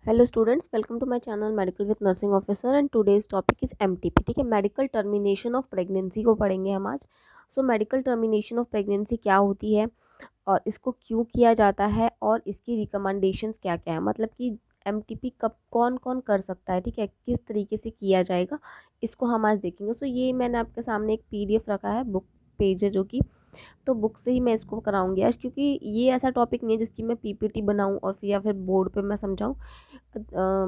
Hello students, welcome to my channel medical with nursing officer and today's topic is MTP. ठीक है, medical termination of pregnancy को पढ़ेंगे हम आज। So medical termination of pregnancy क्या होती है और इसको क्यों किया जाता है और इसकी रिकमेंडेशंस क्या क्या है, मतलब कि एमटीपी कब कौन कौन कर सकता है, ठीक है, किस तरीके से किया जाएगा, इसको हम आज देखेंगे। सो ये मैंने आपके सामने एक पीडीएफ रखा है, बुक पेज है जो कि, तो बुक से ही मैं इसको कराऊंगी आज, क्योंकि ये ऐसा टॉपिक नहीं है जिसकी मैं पीपीटी बनाऊं और फिर या फिर बोर्ड पे मैं समझाऊं।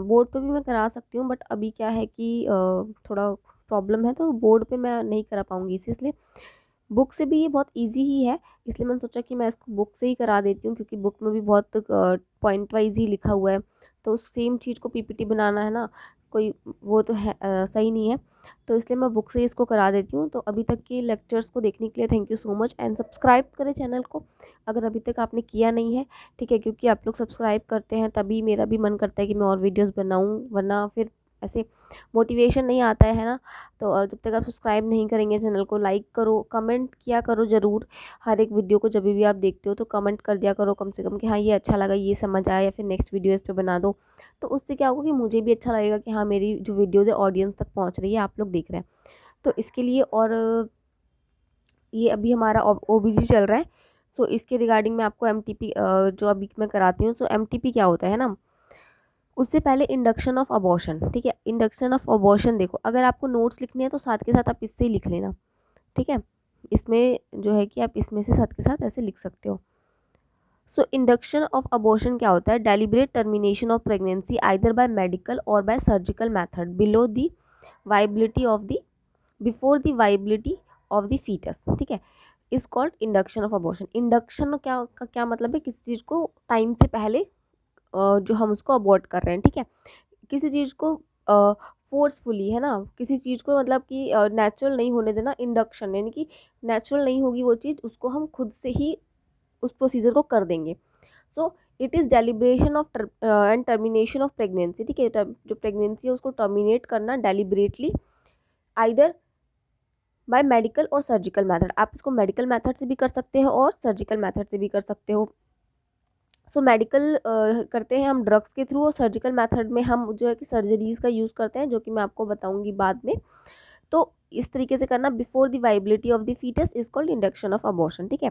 बोर्ड पे भी मैं करा सकती हूँ, बट अभी क्या है कि थोड़ा प्रॉब्लम है, तो बोर्ड पे मैं नहीं करा पाऊँगी इसे, इसलिए बुक से भी ये बहुत इजी ही है। इसलिए मैंने सोचा कि मैं इसको बुक से ही करा देती हूँ, क्योंकि बुक में भी बहुत पॉइंट वाइज ही लिखा हुआ है, तो सेम चीज़ को पीपीटी बनाना है ना, कोई वो तो है सही नहीं है। तो इसलिए मैं बुक से ही इसको करा देती हूँ। तो अभी तक के लेक्चर्स को देखने के लिए thank you so much and subscribe करें चैनल को अगर अभी तक आपने किया नहीं है, ठीक है, क्योंकि आप लोग सब्सक्राइब करते हैं तभी मेरा भी मन करता है कि मैं और वीडियोस बनाऊं, वरना फिर ऐसे मोटिवेशन नहीं आता है ना। तो जब तक आप सब्सक्राइब नहीं करेंगे चैनल को, लाइक करो, कमेंट किया करो ज़रूर। हर एक वीडियो को जब भी आप देखते हो तो कमेंट कर दिया करो कम से कम कि हाँ ये अच्छा लगा, ये समझ आया, या फिर नेक्स्ट वीडियो इस पर बना दो। तो उससे क्या होगा कि मुझे भी अच्छा लगेगा कि हाँ मेरी जो वीडियोज़ है ऑडियंस तक पहुँच रही है, आप लोग देख रहे हैं। तो इसके लिए, और ये अभी हमारा ओबीजी चल रहा है, सो इसके रिगार्डिंग मैं आपको एमटीपी जो अभी मैं कराती हूँ, सो एमटीपी क्या होता है ना, उससे पहले इंडक्शन ऑफ अबॉर्शन। ठीक है, इंडक्शन ऑफ अबॉर्शन, देखो अगर आपको नोट्स लिखने हैं तो साथ के साथ आप इससे ही लिख लेना, ठीक है, इसमें जो है कि आप इसमें से साथ के साथ ऐसे लिख सकते हो। सो इंडक्शन ऑफ अबॉर्शन क्या होता है? Deliberate termination of pregnancy either by medical और by surgical method below the viability of the before the viability of the foetus, ठीक है, is called induction of abortion. Induction क्या का क्या मतलब है? किसी चीज़ को टाइम से पहले जो हम उसको अबॉर्ट कर रहे हैं, ठीक है, किसी चीज़ को फोर्सफुली, है ना, किसी चीज़ को मतलब कि नेचुरल नहीं होने देना, इंडक्शन यानी कि नेचुरल नहीं होगी वो चीज़, उसको हम खुद से ही उस प्रोसीजर को कर देंगे। So it is deliberation of and termination of pregnancy, ठीक है, जो प्रेगनेंसी है उसको टर्मिनेट करना डेलिबरेटली आइदर बाय मेडिकल और सर्जिकल मेथड। आप इसको मेडिकल मेथड से भी कर सकते हो और सर्जिकल मेथड से भी कर सकते हो। सो मेडिकल करते हैं हम ड्रग्स के थ्रू, और सर्जिकल मेथड में हम जो है कि सर्जरीज का यूज़ करते हैं, जो कि मैं आपको बताऊंगी बाद में। तो इस तरीके से करना, before the viability of the foetus is called induction of abortion, ठीक है।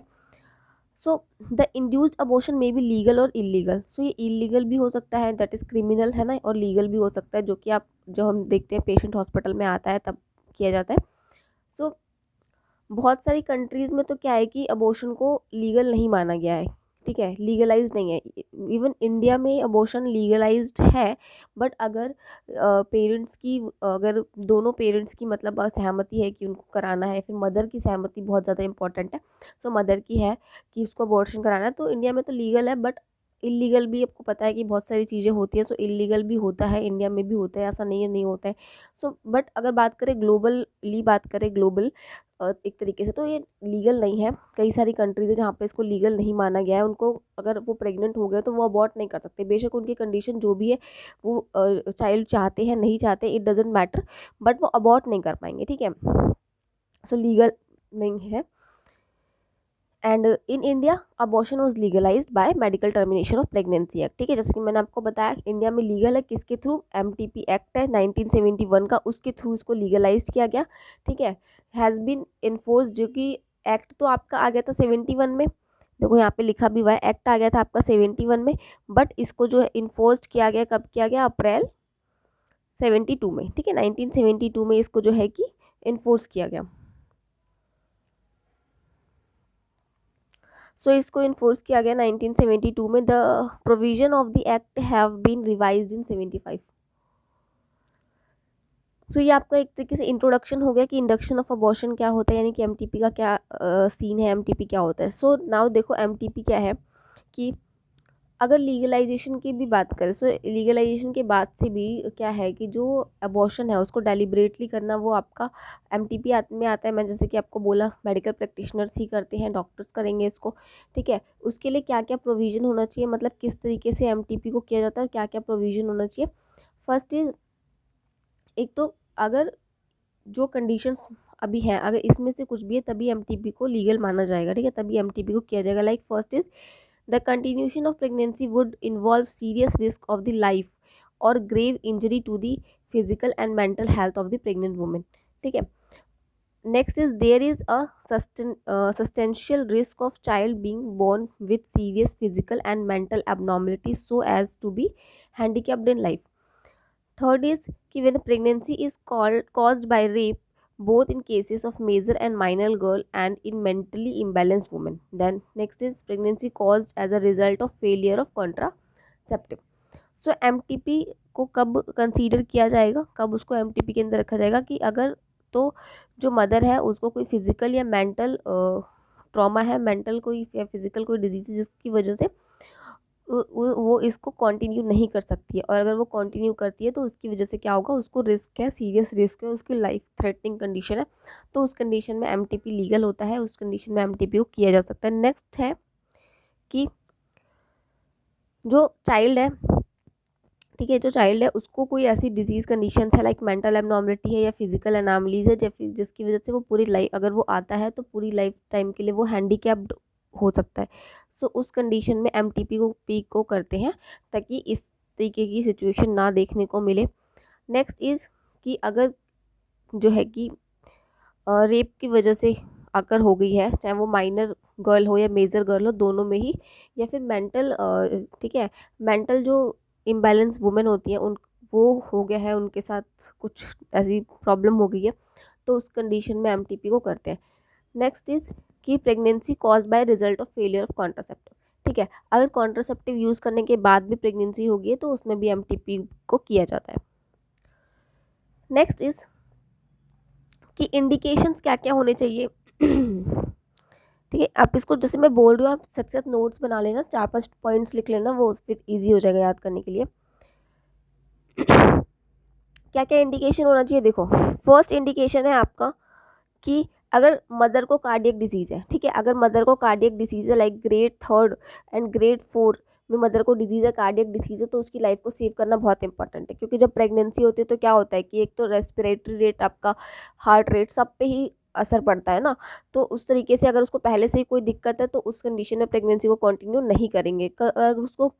सो द इंड्यूस्ड अबॉर्शन में भी लीगल और इलीगल। सो ये इलीगल भी हो सकता है, दैट इज़ क्रिमिनल, है ना, और लीगल भी हो सकता है, जो कि आप जो हम देखते हैं पेशेंट हॉस्पिटल में आता है तब किया जाता है। सो बहुत सारी कंट्रीज़ में तो क्या है कि अबॉर्शन को लीगल नहीं माना गया है, ठीक है, लीगलाइज्ड नहीं है। इवन इंडिया में अबॉर्शन लीगलाइज्ड है, बट अगर पेरेंट्स की, अगर दोनों पेरेंट्स की मतलब सहमति है कि उनको कराना है, फिर मदर की सहमति बहुत ज़्यादा इंपॉर्टेंट है। सो मदर की है कि उसको अबॉर्शन कराना है, तो इंडिया में तो लीगल है, बट इलीगल भी आपको पता है कि बहुत सारी चीज़ें होती हैं। सो इलीगल भी होता है, इंडिया में भी होता है, ऐसा नहीं है नहीं होता है। सो बट अगर बात करें ग्लोबली, बात करें ग्लोबल एक तरीके से, तो ये लीगल नहीं है। कई सारी कंट्रीज है जहाँ पे इसको लीगल नहीं माना गया है। उनको अगर वो प्रेग्नेंट हो गए तो वो अबॉर्ट नहीं कर सकते, बेशक उनकी कंडीशन जो भी है, वो चाइल्ड चाहते हैं नहीं चाहते, इट डजेंट मैटर, बट वो अबॉर्ट नहीं कर पाएंगे, ठीक है। सो लीगल नहीं है। And in India abortion was legalised by medical termination of pregnancy act, ठीक है, जैसे कि मैंने आपको बताया इंडिया में लीगल है, किसके थ्रू? एमटीपी एक्ट है 1971 का, उसके थ्रू इसको लीगलाइज किया गया, ठीक है। हैज़ बीन इन्फोर्स, जो कि एक्ट तो आपका आ गया था 71 में, देखो यहाँ पे लिखा भी हुआ है, एक्ट आ गया था आपका 71 में, बट इसको जो है इन्फोर्स किया गया, कब किया गया? अप्रैल 72 में, ठीक है, 1972 में इसको जो है कि इन्फोर्स किया गया। सो इसको इन्फोर्स किया गया 1972 में। The provision of the act have been revised in 75। सो ये आपका एक तरीके से इंट्रोडक्शन हो गया कि इंडक्शन ऑफ अबॉर्शन क्या होता है, यानी कि एमटीपी का क्या सीन है, एमटीपी क्या होता है। सो नाउ देखो एमटीपी क्या है, कि अगर लीगलाइजेशन की भी बात करें, सो लीगलाइजेशन के बाद से भी क्या है कि जो अबॉर्शन है उसको डेलिबरेटली करना, वो आपका एमटीपी में आता है। मैं जैसे कि आपको बोला मेडिकल प्रैक्टिशनर्स ही करते हैं, डॉक्टर्स करेंगे इसको, ठीक है। उसके लिए क्या क्या प्रोविज़न होना चाहिए, मतलब किस तरीके से एमटीपी को किया जाता है, क्या क्या प्रोविज़न होना चाहिए। फर्स्ट इज, एक तो अगर जो कंडीशंस अभी हैं, अगर इसमें से कुछ भी है तभी एमटीपी को लीगल माना जाएगा, ठीक है, तभी एमटीपी को किया जाएगा। Like first is, the continuation of pregnancy would involve serious risk of the life और grave injury to the physical and mental health of the pregnant women. ठीक है। Next is there is a substantial risk of child being born with serious physical and mental abnormalities so as to be handicapped in life. Third is कि when a pregnancy is caused by rape both in cases of major and minor girl and in mentally imbalanced women. Then next is pregnancy caused as a result of failure of contraceptive. So MTP को कब consider किया जाएगा, कब उसको MTP के अंदर रखा जाएगा कि अगर तो जो मदर है उसको कोई फिजिकल या मेंटल ट्रॉमा है, मेंटल कोई या फिजिकल कोई डिजीज है जिसकी वजह से वो इसको कंटिन्यू नहीं कर सकती है, और अगर वो कंटिन्यू करती है तो उसकी वजह से क्या होगा, उसको रिस्क है, सीरियस रिस्क है, उसकी लाइफ थ्रेटनिंग कंडीशन है, तो उस कंडीशन में एमटीपी लीगल होता है, उस कंडीशन में एमटीपी को किया जा सकता है। नेक्स्ट है कि जो चाइल्ड है, ठीक है, जो चाइल्ड है उसको कोई ऐसी डिजीज़ कंडीशन है लाइक मेंटल एबनॉर्मलिटी है या फिजिकल एनामलीज है जिसकी वजह से वो पूरी लाइफ, अगर वो आता है तो पूरी लाइफ टाइम के लिए वो हैंडीकैप्ड हो सकता है। सो उस कंडीशन में एमटीपी को पीक को करते हैं ताकि इस तरीके की सिचुएशन ना देखने को मिले। नेक्स्ट इज़ कि अगर जो है कि रेप की वजह से अगर हो गई है, चाहे वो माइनर गर्ल हो या मेजर गर्ल हो, दोनों में ही, या फिर मेंटल, ठीक है, मेंटल जो इम्बैलेंस वुमेन होती हैं उन वो हो गया है, उनके साथ कुछ ऐसी प्रॉब्लम हो गई है, तो उस कंडीशन में एमटीपी को करते हैं। नेक्स्ट इज कि pregnancy cause by result of failure of contraceptive. ठीक है, अगर कॉन्ट्रासेप्टिव यूज़ करने के बाद भी प्रेगनेंसी हो गई है तो उसमें भी एमटीपी को किया जाता है। नेक्स्ट इज कि इंडिकेशंस क्या क्या होने चाहिए। ठीक है, आप इसको जैसे मैं बोल रही हूँ आप साथ साथ नोट्स बना लेना, 4-5 पॉइंट्स लिख लेना, वो फिर इजी हो जाएगा याद करने के लिए। क्या क्या इंडिकेशन होना चाहिए, देखो फर्स्ट इंडिकेशन है आपका कि अगर मदर को कार्डियक डिजीज़ है, ठीक है, अगर मदर को कार्डियक डिजीज़ है लाइक ग्रेड 3 एंड ग्रेड 4 में मदर को डिजीज़ है, कार्डियक डिजीज़ है, तो उसकी लाइफ को सेव करना बहुत इंपॉर्टेंट है, क्योंकि जब प्रेगनेंसी होती है तो क्या होता है कि एक तो रेस्पिरेटरी रेट, आपका हार्ट रेट, सब पे ही असर पड़ता है ना, तो उस तरीके से अगर उसको पहले से ही कोई दिक्कत है तो उस कंडीशन में प्रेगनेंसी को कंटिन्यू नहीं करेंगे। अगर उसको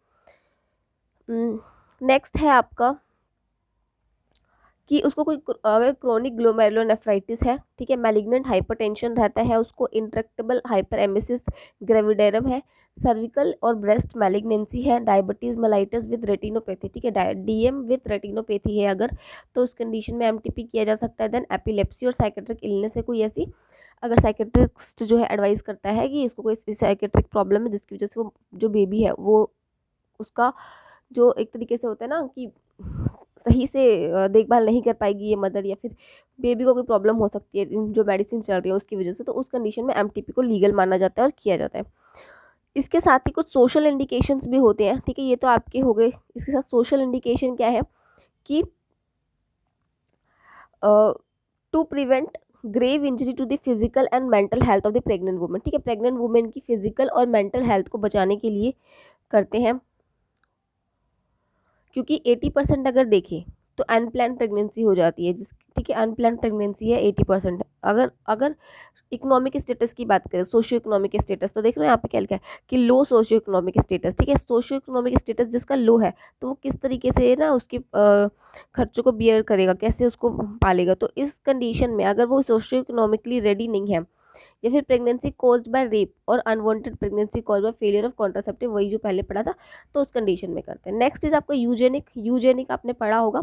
नेक्स्ट है आपका कि उसको कोई अगर क्रोनिक ग्लोमेरुलोनेफ्राइटिस है, ठीक है, मैलिग्नेंट हाइपरटेंशन रहता है, उसको इंट्रैक्टेबल हाइपरेमेसिस ग्रेविडेरम है, सर्विकल और ब्रेस्ट मैलिग्नेंसी है, डायबिटीज़ मेलाइटिस विद रेटिनोपैथी, ठीक है, डीएम विद रेटिनोपैथी है अगर, तो उस कंडीशन में एमटीपी किया जा सकता है। देन एपिलेप्सी और साइकेट्रिक इलनेस है कोई ऐसी, अगर साइकेट्रिस्ट जो है एडवाइस करता है कि इसको कोई साइकेट्रिक प्रॉब्लम है जिसकी वजह से वो जो बेबी है वो उसका जो एक तरीके से होता है ना कि सही से देखभाल नहीं कर पाएगी ये मदर, या फिर बेबी को कोई प्रॉब्लम हो सकती है जो मेडिसिन चल रही है उसकी वजह से, तो उस कंडीशन में एमटीपी को लीगल माना जाता है और किया जाता है। इसके साथ ही कुछ सोशल इंडिकेशंस भी होते हैं, ठीक है, ये तो आपके हो गए। इसके साथ सोशल इंडिकेशन क्या है कि to prevent grave injury to the physical and mental health of the pregnant women, ठीक है, प्रेग्नेंट वुमेन की फिजिकल और मेंटल हेल्थ को बचाने के लिए करते हैं, क्योंकि 80% अगर देखें तो अनप्लान प्रेगनेंसी हो जाती है, जिस, ठीक है, अनप्लान प्रेगनेंसी है 80%। अगर इकोनॉमिक स्टेटस की बात करें, सोशियो इकोनॉमिक स्टेटस, तो देख रहे हैं यहाँ पे क्या लिखा है कि लो सोशियो इकोनॉमिक स्टेटस, ठीक है, सोशियो इकोनॉमिक स्टेटस जिसका लो है तो वो किस तरीके से ना उसके खर्चों को बियर करेगा, कैसे उसको पालेगा, तो इस कंडीशन में अगर वो सोशियो इकोनॉमिकली रेडी नहीं है, या फिर प्रेगनेंसी कॉज्ड बाय रेप और unwanted pregnancy caused by failure of contraceptive, वही जो पहले पढ़ा था, तो उस कंडीशन में करते हैं। नेक्स्ट इज आपका यूजेनिक आपने पढ़ा होगा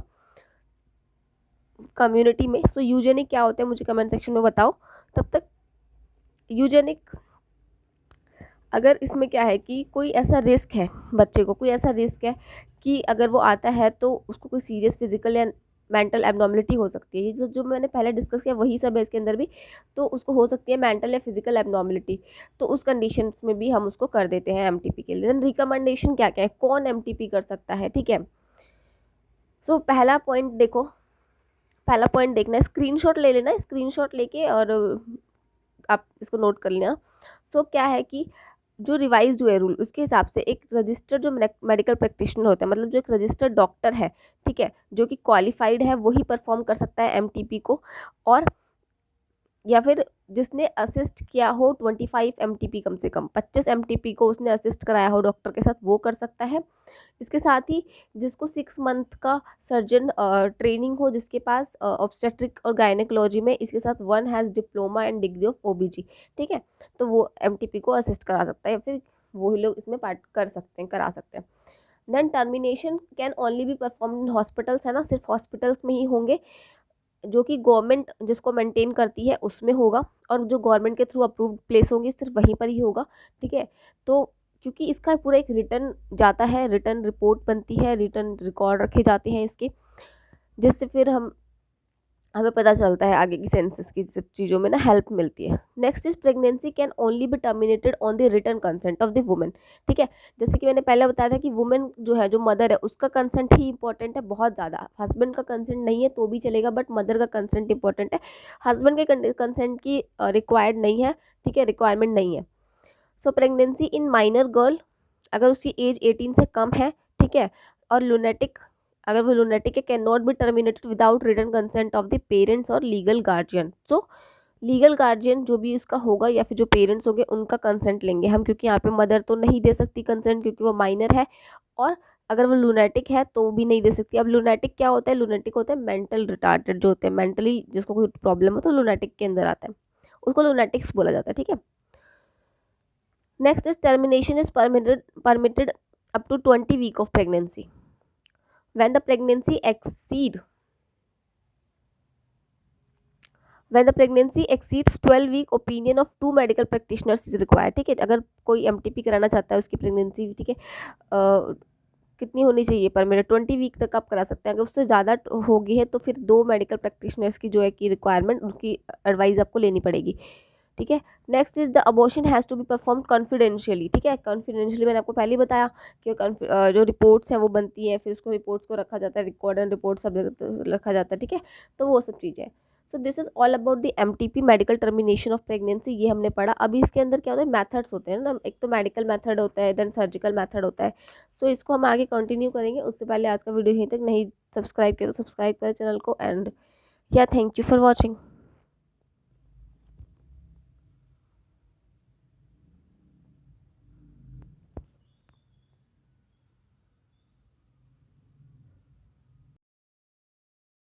कम्युनिटी में। सो यूजेनिक क्या होता है मुझे कमेंट सेक्शन में बताओ। तब तक यूजेनिक, अगर इसमें क्या है कि कोई ऐसा रिस्क है बच्चे को, कोई ऐसा रिस्क है कि अगर वो आता है तो उसको कोई सीरियस फिजिकल या मेंटल एबनॉर्मलिटी हो सकती है, ये जो मैंने पहले डिस्कस किया वही सब है इसके अंदर भी, तो उसको हो सकती है मेंटल या फिजिकल एबनॉर्मलिटी, तो उस कंडीशन में भी हम उसको कर देते हैं एमटीपी के लिए। देन रिकमेंडेशन क्या क्या है, कौन एमटीपी कर सकता है, ठीक है। सो पहला पॉइंट देखो, पहला पॉइंट देखना है, स्क्रीनशॉट ले लेना, स्क्रीनशॉट लेके और आप इसको नोट कर लेना। सो क्या है कि जो रिवाइज हुए रूल उसके हिसाब से एक रजिस्टर्ड जो मेडिकल प्रैक्टिशनर होता है, मतलब जो एक रजिस्टर्ड डॉक्टर है, ठीक है, जो कि क्वालिफाइड है, वही परफॉर्म कर सकता है एमटीपी को, और या फिर जिसने असिस्ट किया हो 25 MTP, कम से कम 25 MTP को उसने असिस्ट कराया हो डॉक्टर के साथ, वो कर सकता है। इसके साथ ही जिसको 6 मंथ का सर्जन ट्रेनिंग हो, जिसके पास ऑब्स्टेट्रिक और गायनेकोलॉजी में, इसके साथ one has diploma and degree of OBG, ठीक है, तो वो MTP को असिस्ट करा सकता है, या फिर वही लोग इसमें पार्ट कर सकते हैं, करा सकते हैं। Then termination can only be perform in hospitals, है ना, सिर्फ हॉस्पिटल्स में ही होंगे, जो कि गवर्नमेंट जिसको मेंटेन करती है उसमें होगा, और जो गवर्नमेंट के थ्रू अप्रूव्ड प्लेस होंगी सिर्फ वहीं पर ही होगा, ठीक है। तो क्योंकि इसका पूरा एक रिटर्न जाता है, रिटर्न रिपोर्ट बनती है, रिटर्न रिकॉर्ड रखे जाते हैं इसके, जिससे फिर हमें पता चलता है आगे की सेंसस की सब चीज़ों में ना हेल्प मिलती है। Next is pregnancy can only be terminated on the return consent of the women, ठीक है। जैसे कि मैंने पहले बताया था कि वुमेन जो है, जो मदर है, उसका कंसेंट ही इंपॉर्टेंट है बहुत ज़्यादा। हस्बैंड का कंसेंट नहीं है तो भी चलेगा, बट मदर का कंसेंट इंपॉर्टेंट है। हस्बैंड के कंसेंट की रिक्वायर्ड नहीं है, ठीक है, रिक्वायरमेंट नहीं है। सो प्रेगनेंसी इन माइनर गर्ल, अगर उसकी एज 18 से कम है, ठीक है, और लूनेटिक, अगर वो लूनेटिक है, can not be terminated without written consent of the parents और legal guardian. So legal guardian जो भी इसका होगा, या फिर जो पेरेंट्स होंगे, उनका कंसेंट लेंगे हम, क्योंकि यहाँ पे मदर तो नहीं दे सकती कंसेंट क्योंकि वो माइनर है, और अगर वो लूनेटिक है तो भी नहीं दे सकती। अब लूनेटिक क्या होता है? लूनेटिक होता है मेंटल रिटार्डेड, जो होते हैं मेंटली, जिसको कोई प्रॉब्लम है तो लूनेटिक के अंदर आता है, उसको लूनेटिक्स बोला जाता है, ठीक है। Next is termination is permitted up to 20 week of pregnancy. When the pregnancy exceeds 12 week, opinion of 2 medical practitioners is required, ठीक है। अगर कोई MTP कराना चाहता है, उसकी प्रेगनेंसी, ठीक है, कितनी होनी चाहिए परमिटेड? 20 वीक तक आप करा सकते हैं। अगर उससे ज़्यादा होगी है तो फिर 2 मेडिकल प्रैक्टिशनर्स की जो है की रिक्वायरमेंट, उनकी एडवाइस आपको लेनी पड़ेगी, ठीक है। Next is the abortion has to be perform confidentially, ठीक है। कॉन्फिडेंशियली मैंने आपको पहले ही बताया कि जो रिपोर्ट्स हैं वो बनती हैं, फिर उसको रिपोर्ट्स को रखा जाता है, रिकॉर्ड एंड रिपोर्ट सब रखा जाता है, ठीक है। तो वो सब चीज़ें। So this is all about the MTP, medical termination of pregnancy, ये हमने पढ़ा। अभी इसके अंदर क्या होता है, मेथड्स होते हैं ना, एक तो मेडिकल मेथड होता है, देन सर्जिकल मेथड होता है। सो इसको हम आगे कंटिन्यू करेंगे। उससे पहले आज का वीडियो यहीं तक, नहीं सब्सक्राइब किया तो सब्सक्राइब करें चैनल को, एंड या थैंक यू फॉर वॉचिंग।